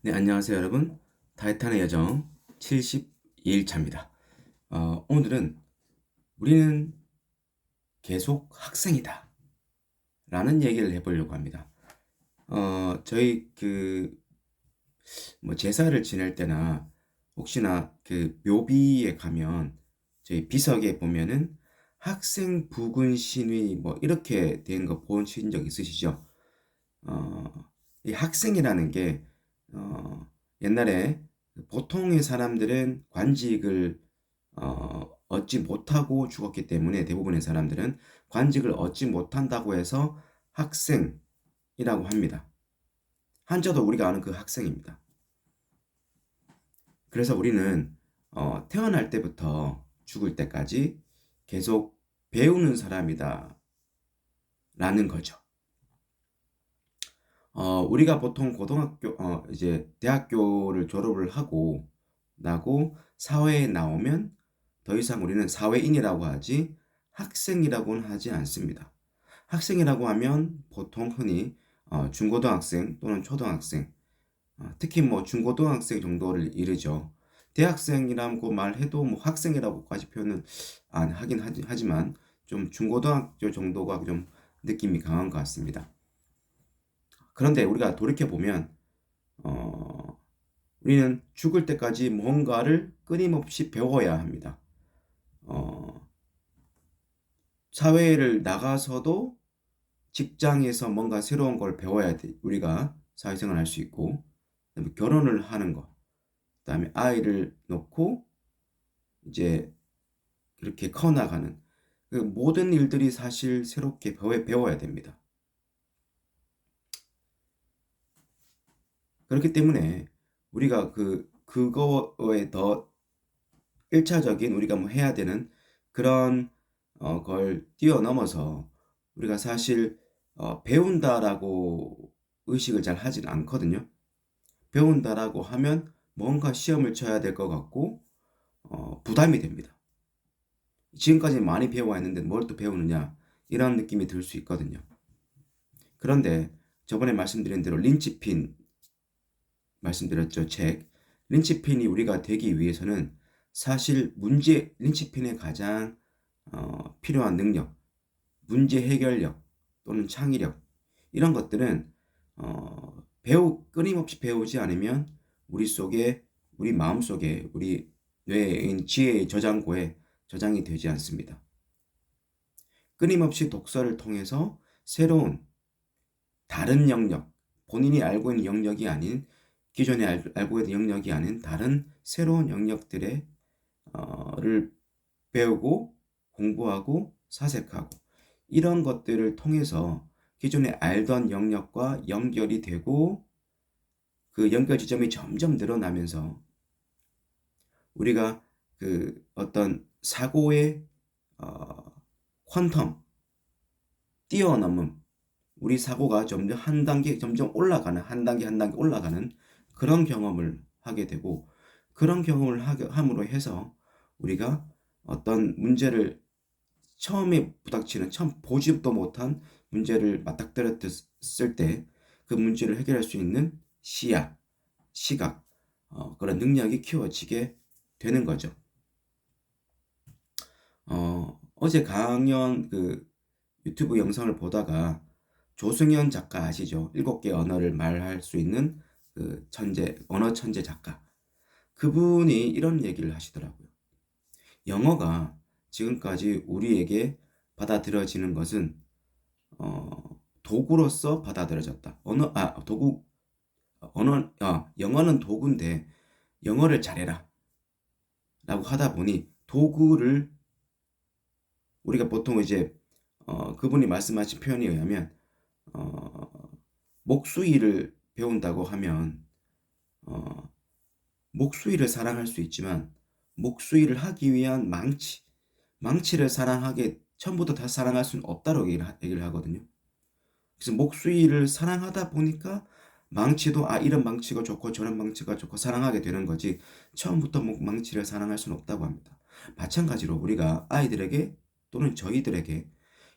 네, 안녕하세요, 여러분. 타이탄의 여정 72일차입니다. 오늘은 우리는 계속 학생이다 라는 얘기를 해보려고 합니다. 저희 제사를 지낼 때나 혹시나 그 묘비에 가면 저희 비석에 보면은 학생 부군 신위 뭐 이렇게 된 거 보신 적 있으시죠? 이 학생이라는 게 옛날에 보통의 사람들은 관직을 얻지 못하고 죽었기 때문에 대부분의 사람들은 관직을 얻지 못한다고 해서 학생이라고 합니다. 한자도 우리가 아는 그 학생입니다. 그래서 우리는 태어날 때부터 죽을 때까지 계속 배우는 사람이다 라는 거죠. 우리가 보통 이제 대학교를 졸업을 하고 나고 사회에 나오면 더 이상 우리는 사회인이라고 하지 학생이라고는 하지 않습니다. 학생이라고 하면 보통 흔히 중고등학생 또는 초등학생, 특히 뭐 중고등학생 정도를 이르죠. 대학생이라고 말해도 뭐 학생이라고까지 표현은 안 하긴 하지만 좀 중고등학교 정도가 좀 느낌이 강한 것 같습니다. 그런데 우리가 돌이켜보면 어, 우리는 죽을 때까지 뭔가를 끊임없이 배워야 합니다. 어, 사회를 나가서도 직장에서 뭔가 새로운 걸 배워야 돼. 우리가 사회생활 할 수 있고, 그다음에 결혼을 하는 거, 그다음에 아이를 놓고 이제 그렇게 커나가는 그 모든 일들이 사실 새롭게 배워야 됩니다. 그렇기 때문에 우리가 그거에 더 1차적인 우리가 뭐 해야 되는 그런 걸 뛰어넘어서 우리가 사실 배운다라고 의식을 잘 하진 않거든요. 배운다라고 하면 뭔가 시험을 쳐야 될 것 같고 부담이 됩니다. 지금까지 많이 배워왔는데 뭘 또 배우느냐 이런 느낌이 들 수 있거든요. 그런데 저번에 말씀드린 대로 린치핀 말씀드렸죠. 책. 린치핀이 우리가 되기 위해서는 사실 린치핀의 가장 필요한 능력, 문제 해결력 또는 창의력 이런 것들은 끊임없이 배우지 않으면 우리 마음 속에 우리 뇌인 지혜의 저장고에 저장이 되지 않습니다. 끊임없이 독서를 통해서 새로운 다른 영역, 본인이 알고 있는 영역이 아닌 기존에 알고 있는 영역이 아닌 다른 새로운 영역들을 배우고 공부하고 사색하고 이런 것들을 통해서 기존에 알던 영역과 연결이 되고 그 연결 지점이 점점 늘어나면서 우리가 그 어떤 사고의 어, 퀀텀 뛰어넘음 우리 사고가 점점 한 단계 점점 올라가는 한 단계 한 단계 올라가는 그런 경험을 하게 되고 그런 경험을 함으로 해서 우리가 어떤 문제를 처음에 부닥치는 처음 보지도 못한 문제를 맞닥뜨렸을 때 그 문제를 해결할 수 있는 시야, 시각, 그런 능력이 키워지게 되는 거죠. 어제 강연 유튜브 영상을 보다가 조승연 작가 아시죠? 7개 언어를 말할 수 있는 언어 천재 작가. 그분이 이런 얘기를 하시더라고요. 영어가 지금까지 우리에게 받아들여지는 것은 도구로서 받아들여졌다. 영어는 도구인데 영어를 잘해라. 라고 하다 보니 도구를 우리가 보통 이제 그분이 말씀하신 표현에 의하면 어, 목수일을 배운다고 하면 어, 목수일을 사랑할 수 있지만 목수일을 하기 위한 망치를 처음부터 다 사랑할 수는 없다고 얘기를 하거든요. 그래서 목수일을 사랑하다 보니까 망치도 이런 망치가 좋고 저런 망치가 좋고 사랑하게 되는 거지 처음부터 망치를 사랑할 수는 없다고 합니다. 마찬가지로 우리가 아이들에게 또는 저희들에게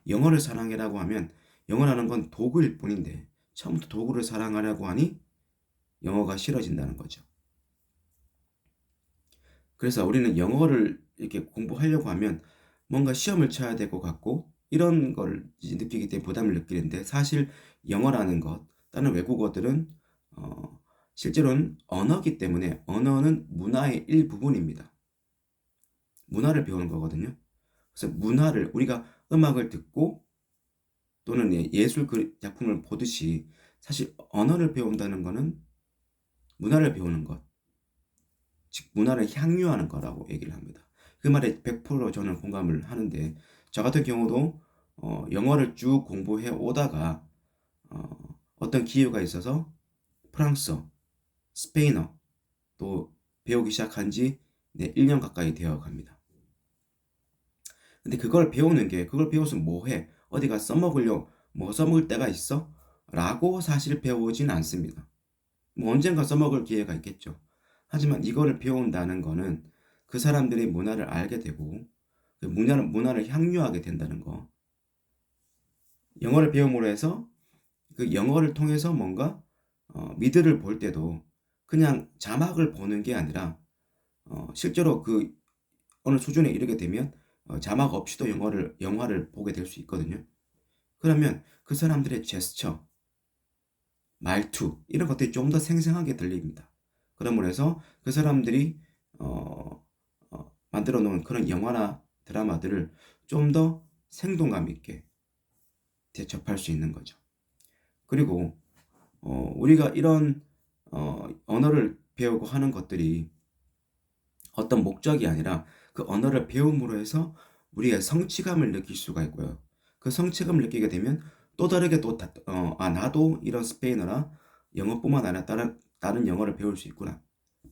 영어를 사랑해라고 하면 영어라는 건 도구일 뿐인데 처음부터 도구를 사랑하려고 하니 영어가 싫어진다는 거죠. 그래서 우리는 영어를 이렇게 공부하려고 하면 뭔가 시험을 쳐야 될 것 같고 이런 걸 이제 느끼기 때문에 부담을 느끼는데, 사실 영어라는 것, 다른 외국어들은 어, 실제로는 언어기 때문에 언어는 문화의 일부분입니다. 문화를 배우는 거거든요. 그래서 문화를, 우리가 음악을 듣고 또는 예술 작품을 보듯이 사실 언어를 배운다는 거는 문화를 배우는 것, 즉 문화를 향유하는 거라고 얘기를 합니다. 그 말에 100% 저는 공감을 하는데, 저 같은 경우도 영어를 쭉 공부해 오다가 어떤 기회가 있어서 프랑스어, 스페인어 또 배우기 시작한 지 1년 가까이 되어 갑니다. 근데 그걸 배워서 뭐 해? 어디가 써먹으려, 뭐 써먹을 때가 있어? 라고 사실 배우진 않습니다. 뭐 언젠가 써먹을 기회가 있겠죠. 하지만 이거를 배운다는 거는 그 사람들의 문화를 알게 되고 그 문화를 향유하게 된다는 거. 영어를 배움으로 해서 그 영어를 통해서 뭔가 미드를 볼 때도 그냥 자막을 보는 게 아니라 실제로 그 어느 수준에 이르게 되면 자막 없이도 영화를 보게 될 수 있거든요. 그러면 그 사람들의 제스처, 말투 이런 것들이 좀 더 생생하게 들립니다. 그러므로 해서 그 사람들이 만들어 놓은 그런 영화나 드라마들을 좀 더 생동감 있게 대접할 수 있는 거죠. 그리고 우리가 이런 언어를 배우고 하는 것들이 어떤 목적이 아니라 그 언어를 배움으로 해서 우리의 성취감을 느낄 수가 있고요. 그 성취감을 느끼게 되면 또 다르게 나도 이런 스페인어나 영어뿐만 아니라 다른 영어를 배울 수 있구나.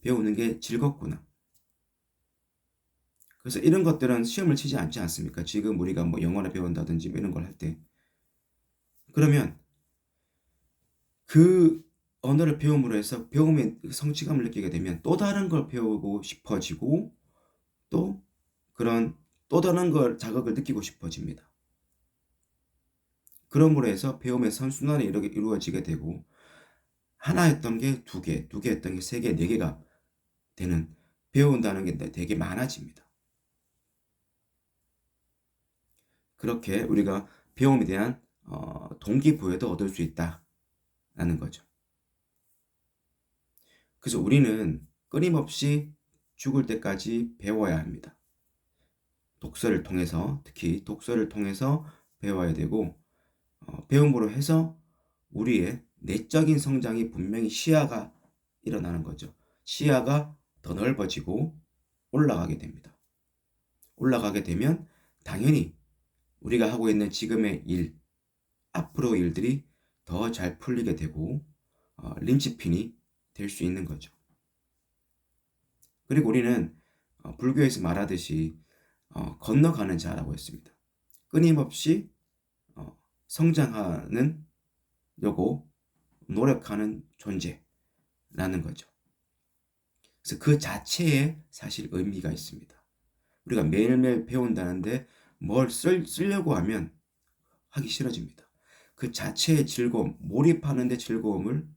배우는 게 즐겁구나. 그래서 이런 것들은 시험을 치지 않지 않습니까? 지금 우리가 뭐 영어를 배운다든지 뭐 이런 걸 할 때. 그러면 그 언어를 배움으로 해서 배움의 성취감을 느끼게 되면 또 다른 걸 배우고 싶어지고 또 그런 또 다른 걸 자극을 느끼고 싶어집니다. 그러므로 해서 배움의 선순환이 이루어지게 되고 하나 했던 게 두 개, 두 개 했던 게 세 개, 네 개가 되는, 배운다는 게 되게 많아집니다. 그렇게 우리가 배움에 대한 동기부여도 얻을 수 있다라는 거죠. 그래서 우리는 끊임없이 죽을 때까지 배워야 합니다. 독서를 통해서, 특히 독서를 통해서 배워야 되고 배움으로 해서 우리의 내적인 성장이 분명히 시야가 일어나는 거죠. 시야가 더 넓어지고 올라가게 됩니다. 올라가게 되면 당연히 우리가 하고 있는 지금의 일, 앞으로 일들이 더 잘 풀리게 되고 린치핀이 될 수 있는 거죠. 그리고 우리는 불교에서 말하듯이 건너가는 자라고 했습니다. 끊임없이 성장하는 요고 노력하는 존재라는 거죠. 그래서 그 자체에 사실 의미가 있습니다. 우리가 매일매일 배운다는데 뭘 쓰려고 하면 하기 싫어집니다. 그 자체의 즐거움, 몰입하는 데 즐거움을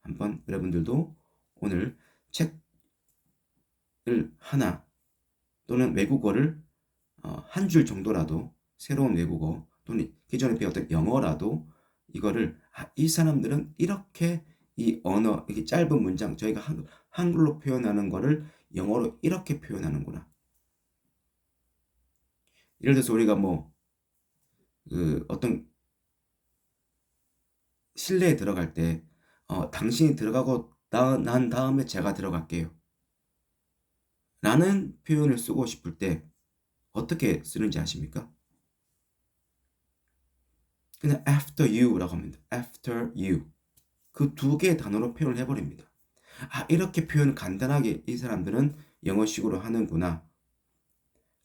한번 여러분들도 오늘 책을 하나 또는 외국어를 한 줄 정도라도, 새로운 외국어 또는 기존에 배웠던 영어라도 이거를 이 사람들은 이렇게 이 언어, 이렇게 짧은 문장, 저희가 한글로 표현하는 거를 영어로 이렇게 표현하는구나. 예를 들어서 우리가 뭐 어떤 실내에 들어갈 때 당신이 들어가고 난 다음에 제가 들어갈게요 라는 표현을 쓰고 싶을 때 어떻게 쓰는지 아십니까? 그냥 after you라고 합니다. after you. 그 두 개의 단어로 표현을 해버립니다. 이렇게 표현 간단하게 이 사람들은 영어식으로 하는구나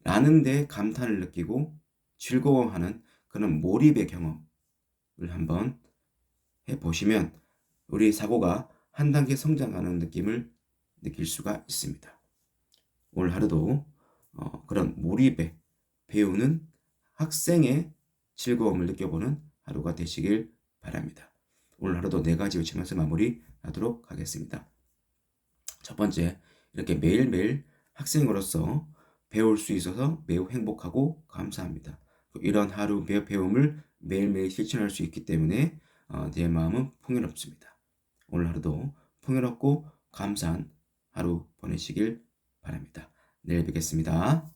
라는 데 감탄을 느끼고 즐거워하는 그런 몰입의 경험을 한번 해보시면 우리 사고가 한 단계 성장하는 느낌을 느낄 수가 있습니다. 오늘 하루도 그런 몰입에 배우는 학생의 즐거움을 느껴보는 하루가 되시길 바랍니다. 오늘 하루도 4가지 외치면서 마무리하도록 하겠습니다. 첫 번째, 이렇게 매일매일 학생으로서 배울 수 있어서 매우 행복하고 감사합니다. 이런 하루 배움을 매일매일 실천할 수 있기 때문에 내 마음은 풍요롭습니다. 오늘 하루도 풍요롭고 감사한 하루 보내시길 바랍니다. 내일 뵙겠습니다.